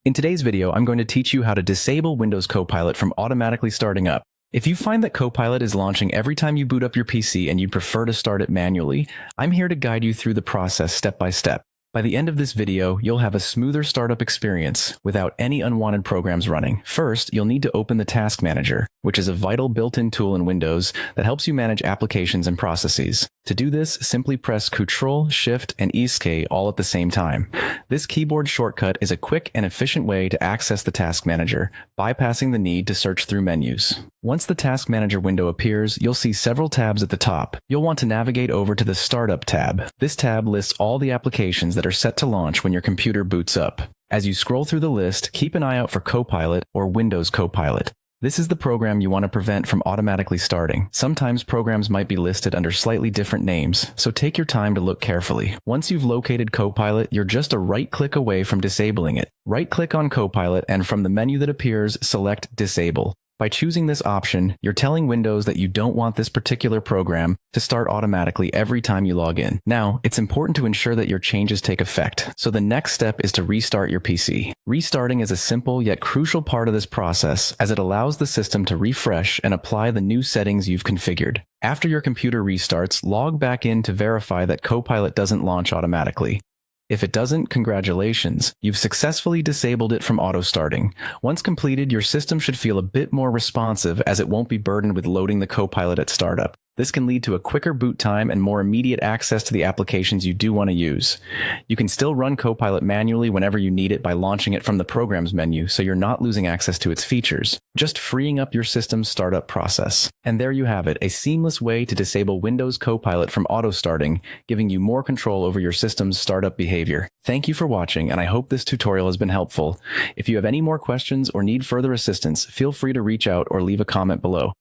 In today's video, I'm going to teach you how to disable Windows Copilot from automatically starting up. If you find that Copilot is launching every time you boot up your PC and you prefer to start it manually, I'm here to guide you through the process step by step. By the end of this video, you'll have a smoother startup experience without any unwanted programs running. First, you'll need to open the Task Manager, which is a vital built-in tool in Windows that helps you manage applications and processes. To do this, simply press Ctrl, Shift, and Escape all at the same time. This keyboard shortcut is a quick and efficient way to access the Task Manager, bypassing the need to search through menus. Once the Task Manager window appears, you'll see several tabs at the top. You'll want to navigate over to the Startup tab. This tab lists all the applications that are set to launch when your computer boots up. As you scroll through the list, keep an eye out for Copilot or Windows Copilot. This is the program you want to prevent from automatically starting. Sometimes programs might be listed under slightly different names, so take your time to look carefully. Once you've located Copilot, you're just a right-click away from disabling it. Right-click on Copilot and from the menu that appears, select Disable. By choosing this option, you're telling Windows that you don't want this particular program to start automatically every time you log in. Now, it's important to ensure that your changes take effect, so the next step is to restart your PC. Restarting is a simple yet crucial part of this process as it allows the system to refresh and apply the new settings you've configured. After your computer restarts, log back in to verify that Copilot doesn't launch automatically. If it doesn't, congratulations, you've successfully disabled it from auto-starting. Once completed, your system should feel a bit more responsive as it won't be burdened with loading the Copilot at startup. This can lead to a quicker boot time and more immediate access to the applications you do want to use. You can still run Copilot manually whenever you need it by launching it from the Programs menu, so you're not losing access to its features, just freeing up your system's startup process. And there you have it, a seamless way to disable Windows Copilot from auto-starting, giving you more control over your system's startup behavior. Thank you for watching, and I hope this tutorial has been helpful. If you have any more questions or need further assistance, feel free to reach out or leave a comment below.